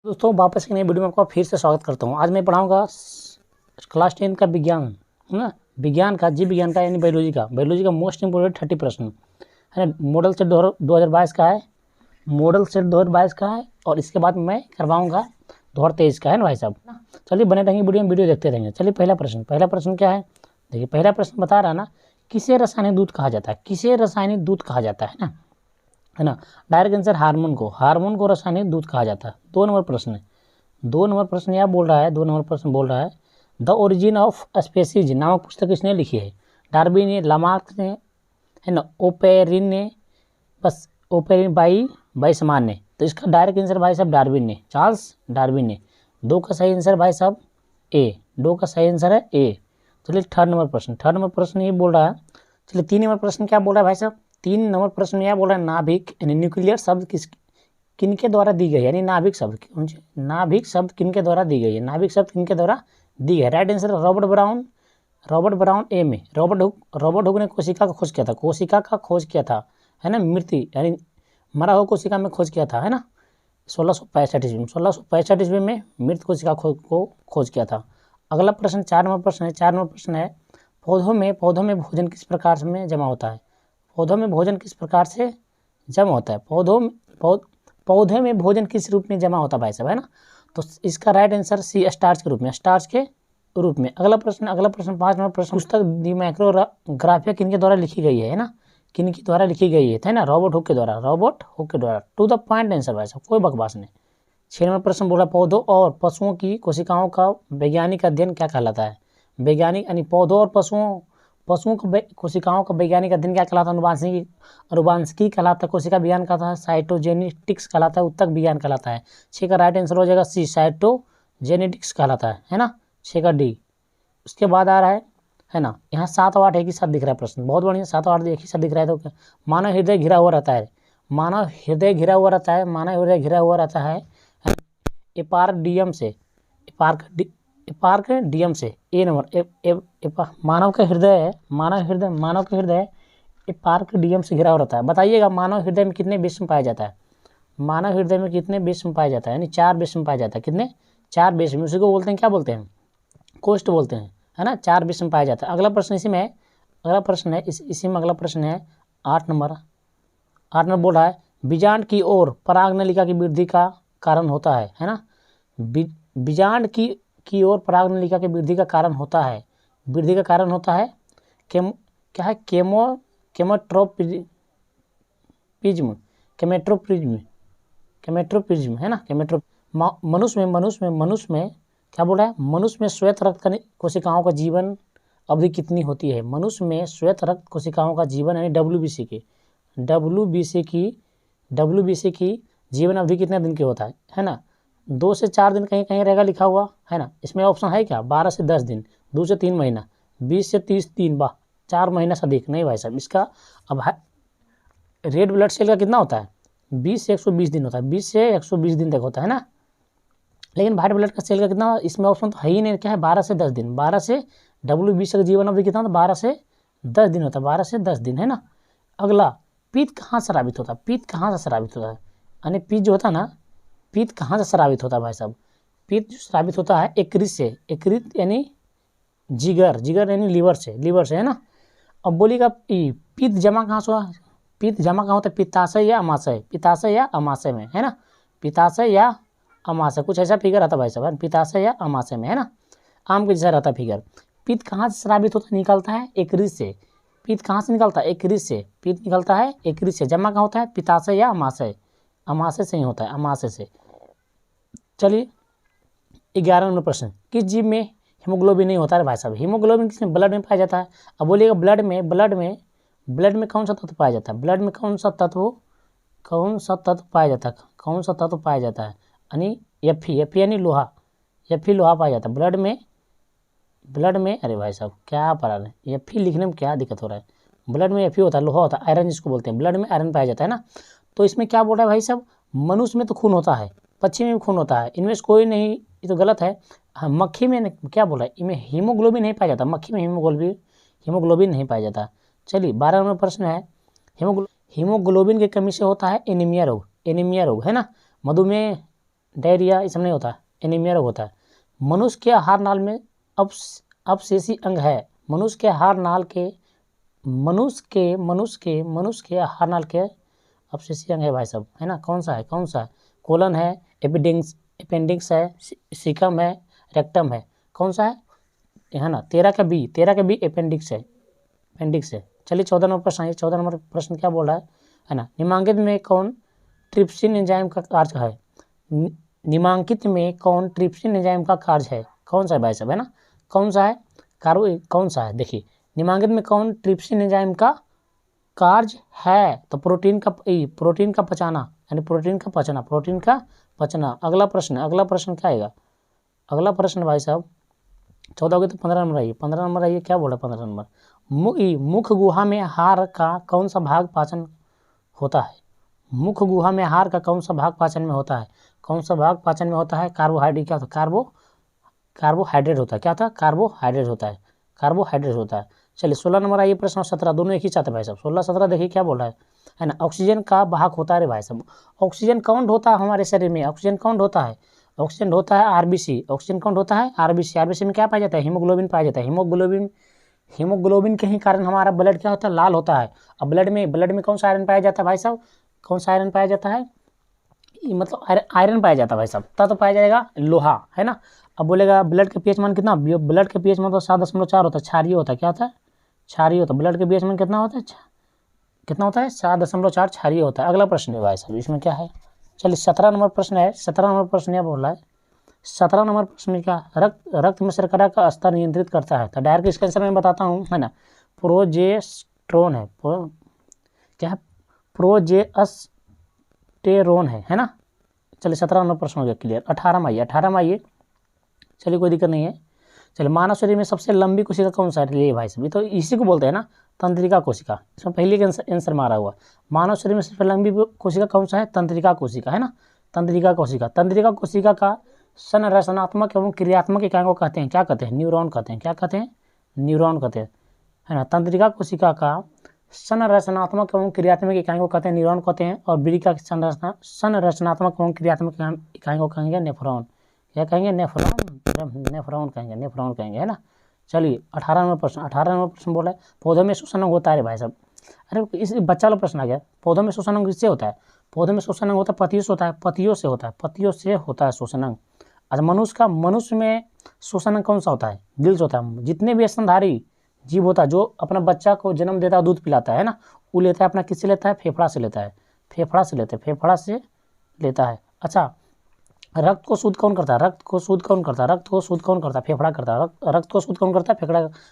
दोस्तों वापस एक नई वीडियो में आपका फिर से स्वागत करता हूँ। आज मैं पढ़ाऊँगा क्लास 10 का विज्ञान, है ना, विज्ञान का, जीव विज्ञान का यानी बायोलॉजी का मोस्ट इंपोर्टेंट 30 प्रश्न है ना। मॉडल सेट 2022 का है, मॉडल सेट 2022 का है और इसके बाद मैं करवाऊँगा 2023 का, है ना भाई साहब। चलिए बने रहेंगे वीडियो देखते रहेंगे। चलिए पहला प्रश्न क्या है, देखिए पहला प्रश्न बता रहा ना, किसे रासायनिक दूध कहा जाता है, किसे रासायनिक दूध कहा जाता है ना, है ना। डायरेक्ट आंसर हार्मोन को रासायनिक दूध कहा जाता है। 2 नंबर प्रश्न यह बोल रहा है, 2 नंबर प्रश्न बोल रहा है द ओरिजिन ऑफ स्पेसीज नामक पुस्तक किसने लिखी है। डार्विन ने, लामार्क ने, है ना, ओपेरिन ने, बस ओपेरिन बाई समान ने। तो इसका डायरेक्ट आंसर भाई साहब डार्विन ने, चार्ल्स डार्विन ने। 2 का सही आंसर भाई साहब ए, 2 का सही आंसर है ए। चलिए थर्ड नंबर प्रश्न ये बोल रहा है। चलिए 3 नंबर प्रश्न क्या बोल रहा है भाई साहब, 3 नंबर प्रश्न यह बोल रहा है नाभिक यानी न्यूक्लियर शब्द किनके द्वारा दी गई है, यानी नाभिक शब्द किनके द्वारा दी गई है, नाभिक शब्द किनके द्वारा दी है। राइट आंसर रॉबर्ट ब्राउन ए में। रॉबर्ट हुक ने कोशिका का खोज किया था, है ना, मृत्यु यानी मरा हुआ कोशिका में खोज किया था, है ना, 1665 ईस्वी में मृत कोशिका को खोज किया था। अगला प्रश्न 4 नंबर प्रश्न है पौधों में भोजन किस प्रकार में जमा होता है, पौधों में भोजन किस प्रकार से जमा होता है, पौधे में भोजन किस रूप में जमा होता है भाई साहब, है ना। तो इसका राइट आंसर सी, स्टार्च के रूप में। अगला प्रश्न 5 नंबर प्रश्न, पुस्तक दी माइक्रोग्राफिया किनके द्वारा लिखी गई है ना, किनके द्वारा लिखी गई है ना, रॉबर्ट हुक के द्वारा। टू द पॉइंट आंसर भाई साहब, कोई बकवास नहीं। 6 नंबर प्रश्न बोला पौधों और पशुओं की कोशिकाओं का वैज्ञानिक अध्ययन क्या कहलाता है। वैज्ञानिक यानी पौधों और पशुओं का कोशिकाओं का वैज्ञानिक अध्ययन क्या कहलाता है, अनुवांशिकी कहलाता है, कोशिका विज्ञान कहलाता है, साइटोजेनेटिक्स कहलाता है, उत्तक विज्ञान कहलाता है। 6 का राइट आंसर हो जाएगा सी, साइटोजेनेटिक्स कहलाता है ना, 6 का डी। उसके बाद आ रहा है ना, यहाँ 7 और 8 एक ही साथ दिख रहा है प्रश्न, बहुत बढ़िया, 7 और 8 एक ही साथ दिख रहा है। तो मानव हृदय घिरा हुआ रहता है, मानव हृदय घिरा हुआ रहता है एपार्डियम से, एपार्कडियम से। ए नंबर मानव का हृदय एपार्कडियम से घिरा हुआ रहता है। बताइएगा मानव हृदय में कितने विषम पाया जाता है, मानव हृदय में कितने विषम पाया जाता है, यानी 4 विषम पाया जाता है। कितने? 4 विषम, उसी को बोलते हैं, क्या बोलते हैं, कोष्ठ बोलते हैं, है ना, 4 विषम पाया जाता है। अगला प्रश्न इसी में अगला प्रश्न है 8 नंबर बोल रहा है बीजांड की ओर परागनलिका की वृद्धि का कारण होता है ना। बीजांड की ओर परागनलिका की वृद्धि का कारण होता है, क्या है, केमेट्रोप्रिज्म, है ना, मनुष्य में क्या बोल रहा है, मनुष्य में श्वेत रक्त कोशिकाओं का जीवन अवधि कितनी होती है। मनुष्य में श्वेत रक्त कोशिकाओं का जीवन यानी WBC की जीवन अवधि कितने दिन की होता है ना। 2 से 4 दिन कहीं रहेगा लिखा हुआ, है ना। इसमें ऑप्शन है क्या, 12 से 10 दिन, 2 से 3 महीना, 20 से 30 दिन, 4 महीना से अधिक नहीं भाई साहब। इसका अब रेड ब्लड सेल का कितना होता है, 20 से 120 दिन होता है, 20 से 120 दिन तक होता है ना। लेकिन व्हाइट ब्लड का सेल का कितना, इसमें ऑप्शन तो है ही नहीं, क्या है, 12 से 10 दिन। 12 से WBC का जीवन अवधि कितना होता है, 12 से 10 दिन होता है, 12 से 10 दिन, है ना। अगला, पित्त कहाँ से स्रावित होता है, यानी पित्त जो होता है ना, पित्त कहाँ से स्रावित होता है भाई साहब। पित्त जो स्रावित होता है यकृत से, यकृत यानी जिगर यानी लीवर से, है ना। अब बोलिएगा पित्त जमा कहाँ होता है, पित्ताशय या अमाशय में, है ना, पित्ताशय या अमाशय, कुछ ऐसा फिगर आता है भाई साहब, पित्ताशय या अमाशय में, है ना, आम के जैसा रहता है फिगर। पित्त कहाँ से स्रावित होता है, निकलता है यकृत से। पित्त कहाँ से निकलता है, यकृत से, पित्त निकलता है यकृत से। जमा कहाँ होता है, पित्ताशय या अमाशय से ही होता है, अमाशय से। चलिए 11 नंबर प्रश्न, किस जीव में हीमोग्लोबिन नहीं होता है भाई साहब। हीमोग्लोबिन किसमें, ब्लड में पाया जाता है। अब बोलिएगा ब्लड में कौन सा तत्व पाया जाता है, ब्लड में कौन सा तत्व पाया जाता है, यानी Fe यानी लोहा, लोहा पाया जाता है ब्लड में। अरे भाई साहब क्या पढ़ा रहे, Fe लिखने में क्या दिक्कत हो रहा है, ब्लड में Fe होता है, लोहा होता है, आयरन जिसको बोलते हैं, ब्लड में आयरन पाया जाता है ना। तो इसमें क्या बोल रहा है भाई साहब, मनुष्य में तो खून होता है, पक्षी में भी खून होता है, इनमें से कोई नहीं, ये तो गलत है। हाँ, मक्खी में क्या बोल रहा है, इनमें हीमोग्लोबिन नहीं पाया जाता, मक्खी में हीमोग्लोबिन नहीं पाया जाता। चलिए 12 नंबर प्रश्न है, हीमोग्लोबिन की कमी से होता है एनीमिया रोग, है ना। मधुमेह डायरिया इसमें नहीं होता है, एनीमिया रोग होता है। मनुष्य के आहार नाल में अपशेषी अंग है। मनुष्य के आहार नाल के आहार नाल के अपशेषी अंग है भाई साहब, है ना। कौन सा है, कोलन है, एपेंडिक्स है, सीकम है, रेक्टम है। कौन सा है ना, 13 का बी अपेंडिक्स है। चलिए 14 नंबर प्रश्न है। 14 नंबर प्रश्न क्या बोल रहा है ना, निम्नांकित में कौन ट्रिप्सिन एंजाइम का कार्य है। निम्नांकित में कौन ट्रिप्सिन एंजाइम का कार्य है। कौन सा है भाई साहब, है ना, कौन सा है कौन सा है, देखिए निम्नांकित में कौन ट्रिप्सिन एंजाइम का कार्य है। तो प्रोटीन का पचाना, यानी प्रोटीन का पचना। अगला प्रश्न क्या आएगा, अगला प्रश्न भाई साहब 14 हो गए तो 15 नंबर आइए। 15 नंबर आइए, क्या बोला 15 नंबर, मुख गुहा में आहार का कौन सा भाग पाचन होता है। मुख गुहा में आहार का कौन सा भाग पाचन में होता है। कौन सा भाग पाचन में होता है, कार्बोहाइड्रेट। क्या था, कार्बोहाइड्रेट होता है। क्या था, कार्बोहाइड्रेट होता है। चलिए 16 नंबर आइए प्रश्न और 17 दोनों एक ही चाहते हैं भाई साहब। 16 17 देखिए क्या बोल रहा है ना, ऑक्सीजन का वाहक होता है रे भाई साहब। ऑक्सीजन काउंट होता है हमारे शरीर में, ऑक्सीजन होता है आरबीसी। ऑक्सीजन काउंट होता है आरबीसी में क्या पाया जाता है, हीमोग्लोबिन पाया जाता है। हीमोग्लोबिन के ही कारण हमारा ब्लड क्या होता है, लाल होता है। अब ब्लड में कौन सा आयरन पाया जाता है भाई साहब, कौन सा आयरन पाया जाता है, मतलब आयरन पाया जाता है भाई साहब। तब तो पाया जाएगा लोहा, है ना। अब बोलेगा ब्लड के पीएच मान कितना, ब्लड के पीएच मान तो 7.4 होता है, क्षारीय होता है। क्या होता है, क्षारीय होता है। ब्लड के पीएच मान कितना होता है, 7.4 क्षारीय होता है। अगला प्रश्न है भाई साहब, इसमें क्या है, चलिए 17 नंबर प्रश्न है। 17 नंबर प्रश्न यह बोल रहा है, 17 नंबर प्रश्न में क्या, रक्त में शर्करा का स्तर नियंत्रित करता है। तो डायरेक्ट इसका आंसर मैं बताता हूँ, है ना, प्रोजेस्टेरोन है, क्या है, प्रोजेस्टेरोन है ना। चलिए 17 नंबर प्रश्न हो गया क्लियर। 18 में आइए। चलिए कोई दिक्कत नहीं है। चलिए मानव शरीर में सबसे लंबी कोशिका कौन सा है, ये भाई साहब तो इसी को बोलते हैं ना, तंत्रिका कोशिका। इसमें पहले का आंसर मारा हुआ, मानव शरीर में सबसे लंबी कोशिका कौन सा है, तंत्रिका कोशिका, है ना। तंत्रिका कोशिका का संरचनात्मक एवं क्रियात्मक इकाई को कहते हैं, क्या कहते हैं, न्यूरॉन कहते हैं। क्या कहते हैं, न्यूरॉन कहते हैं, है ना। तंत्रिका कोशिका का संरचनात्मक एवं क्रियात्मक इकाई को कहते हैं, न्यूरॉन कहते हैं। और बीड़ी का संरचनात्मक एवं क्रियात्मक इकाई को कहेंगे नेफ्रॉन। क्या कहेंगे, नेफ्रॉन कहेंगे, है ना। चलिए 18 नंबर प्रश्न बोला है, पौधों में श्वसन अंग होता है रे भाई साहब। अरे इस बच्चा वाला प्रश्न आ गया, पौधों में श्वसन अंग किससे होता है, पौधों में श्वसन अंग होता है पतियों से होता है, श्वसन अंग। अच्छा मनुष्य में श्वसन अंग कौन सा होता है, दिल से होता है। जितने भी स्तनधारी जीव होता है जो अपना बच्चा को जन्म देता है, दूध पिलाता है ना, वो लेता है अपना किससे लेता है, फेफड़ा से लेता है। अच्छा रक्त को शुद्ध कौन करता है, फेफड़ा करता है। रक्त को शुद्ध कौन करता है,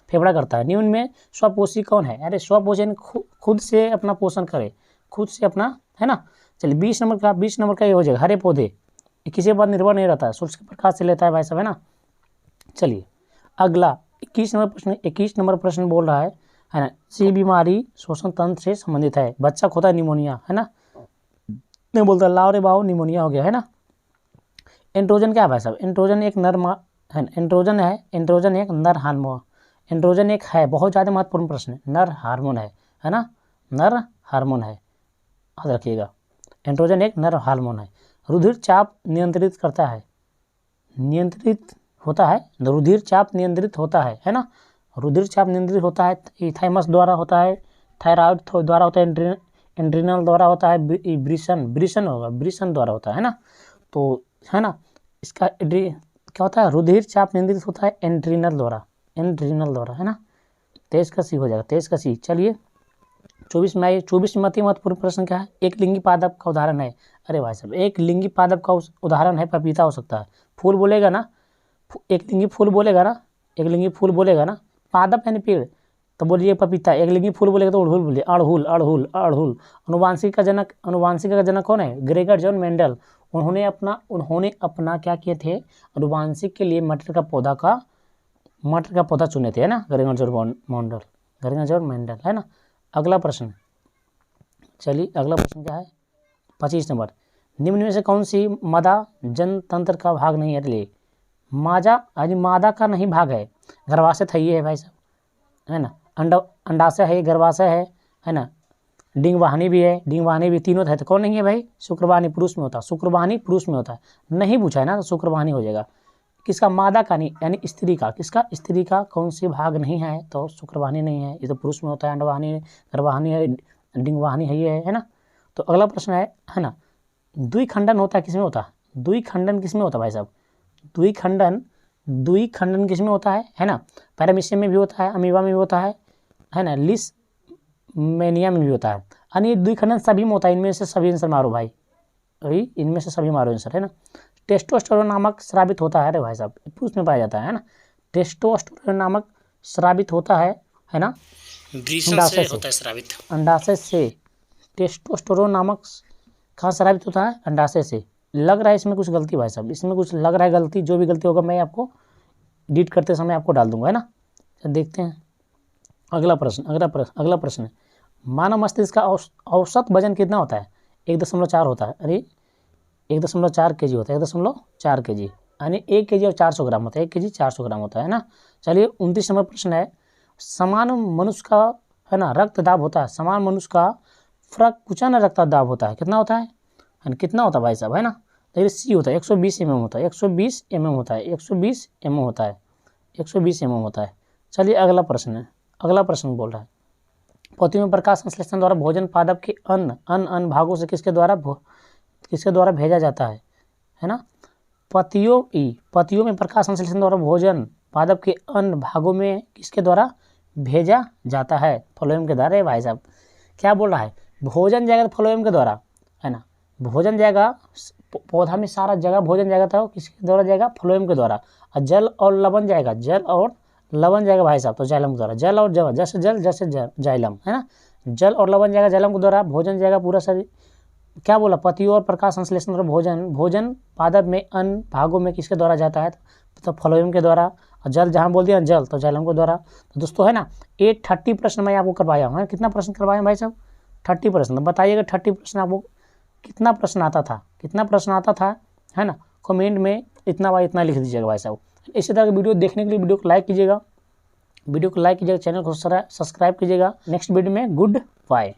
फेफड़ा करता है। निम्न में स्वपोषी कौन है, अरे स्वपोषण खुद से अपना पोषण करे, खुद से अपना, है ना। चलिए 20 नंबर का ये हो जाएगा, हरे पौधे किसी के बाद निर्भर नहीं रहता है, सूर्य के प्रकाश से लेता है भाई साहब, है ना। चलिए अगला 21 नंबर प्रश्न बोल रहा है ना, सी बीमारी श्वसन तंत्र से संबंधित है। बच्चा को होता है निमोनिया, है ना, नहीं बोलता लाओ रे बाओ निमोनिया हो गया, है ना। एंड्रोजन क्या है भाई साहब, एंड्रोजन एक नर हार्मोन। एंड्रोजन एक है, बहुत ज़्यादा महत्वपूर्ण प्रश्न है, नर हार्मोन है ना, नर हार्मोन है, याद रखिएगा। एंड्रोजन एक नर हार्मोन है। रुधिर चाप नियंत्रित होता है, रुधिर चाप नियंत्रित होता है ना। रुधिर चाप नियंत्रित होता है, थाइमस द्वारा होता है, थायराइड द्वारा होता है, एंड्रिनल द्वारा होता है, ब्रिशन द्वारा होता है ना। तो है ना, इसका क्या होता है, रुधिर चाप नियंत्रित होता है एंड्रिनल द्वारा, है ना। 23 का सी हो जाएगा, 23 का सी। चलिए 24 में आइए। 24 में अति महत्वपूर्ण प्रश्न क्या है, एक लिंगी पादप का उदाहरण है। अरे भाई साहब एक लिंगी पादप का उदाहरण है, पपीता हो सकता है। फूल बोलेगा ना, एक लिंगी फूल बोलेगा ना, पादप यानी पेड़ तो बोलिए पपीता। एक लिंगी फूल बोलेगा तो अड़हुल बोलिए, अड़हुल। अनुवांशिक का जनक कौन है, ग्रेगर जॉन मेंडल। उन्होंने अपना क्या किए थे, अनुवांशिक के लिए मटर का पौधा चुने थे, है ना, ग्रेगर जॉन मेंडल, है ना। अगला प्रश्न, चलिए अगला प्रश्न क्या है, 25 नंबर। निम्न में से कौन सी मादा जनतंत्र का भाग नहीं है, मादा का नहीं भाग है, गर्भाशय था ये है भाई साहब, है ना। अंडाशय है, गर्भाशय है ना। डिंगवाहनी भी है, डिंगवाहनी भी तीनों है, तो कौन नहीं है भाई? शुक्रवाहनी पुरुष में होता है, शुक्रवाहनी पुरुष में होता है, नहीं पूछा है ना तो शुक्रवाहनी हो जाएगा। किसका? मादा का नहीं, यानी स्त्री का। किसका? स्त्री का कौन सी भाग नहीं है तो शुक्रवाहनी नहीं है, ये तो पुरुष में होता है। अंडवाहनी, गर्भाहनी है, डिंगवाहनी है, ये है ना। तो अगला प्रश्न है ना, द्विखंडन होता है किसमें होता है? द्विखंडन किसमें होता है भाई साहब? द्विखंडन किसमें होता है ना? पैरामीशियम में भी होता है, अमीबा में भी होता है ना, लिस्मेनिया में भी होता है। यानी द्विखंडन सभी में होता है। इनमें से सभी आंसर मारो भाई, इनमें से सभी मारो आंसर, है ना। टेस्टोस्टेरोन नामक स्रावित होता है, अरे भाई साहब पुरुष में पाया जाता है ना। टेस्टोस्टेरोन नामक स्रावित होता है ना, अंडाशय से होता है स्रावित, अंडाशय से। टेस्टोस्टेरोन नामक कहाँ स्रावित होता है? अंडाशय से। लग रहा है इसमें कुछ गलती भाई साहब, इसमें कुछ लग रहा है गलती। जो भी गलती होगा मैं आपको एडिट करते समय आपको डाल दूंगा, है ना। तो देखते हैं अगला प्रश्न है, मानव मस्तिष्क का औसत वजन कितना होता है? 1.4 होता है। अरे 1.4 kg होता है, 1.4 kg, यानी 1 kg और 400 ग्राम होता है, 1 kg 400 ग्राम होता है ना। चलिए 29 नंबर प्रश्न है, समान मनुष्य का है ना रक्तदाब होता है, समान मनुष्य का फ्रकुचन रक्तदाब होता है, कितना होता है? कितना होता है भाई साहब, है ना। देखिए सी होता है 120 mm होता है, 120 mm होता है, 120 mm होता है, 120 mm होता है। चलिए अगला प्रश्न बोल रहा है, पतियों में प्रकाश संश्लेषण द्वारा भोजन पादप के अन्य भागों से किसके द्वारा भेजा जाता है ना। पतियों में प्रकाश संश्लेषण द्वारा भोजन पादप के अन्य भागों में किसके द्वारा भेजा जाता है? फ्लोएम के द्वारा। भाई साहब क्या बोल रहा है? भोजन जाएगा तो फ्लोएम के द्वारा, है ना। भोजन जाएगा पौधा में, सारा जगह भोजन जाएगा तो किसके द्वारा जाएगा? फ्लोएम के द्वारा। और जल और लवण जाएगा, भाई साहब तो जाइलम के द्वारा। जल और जल, जैसे जाइलम, है ना। जल और लवण जाएगा जाइलम के द्वारा, भोजन जाएगा पूरा शरीर। क्या बोला? पतियों और प्रकाश संश्लेषण और भोजन पादप में अन्य भागों में किसके द्वारा जाता है? तो फ्लोएम के द्वारा। और जल जहाँ बोल दिया जल तो जाइलम के द्वारा। तो दोस्तों है ना 30 प्रश्न मैं आपको करवाया हूँ। कितना प्रश्न करवाया भाई साहब? 30 प्रश्न। तो बताइएगा 30 प्रश्न आपको कितना प्रश्न आता था, है ना। कमेंट में इतना लिख दीजिएगा भाई साहब। इसी तरह की वीडियो देखने के लिए वीडियो को लाइक कीजिएगा, चैनल को सब्सक्राइब कीजिएगा। नेक्स्ट वीडियो में गुड बाय।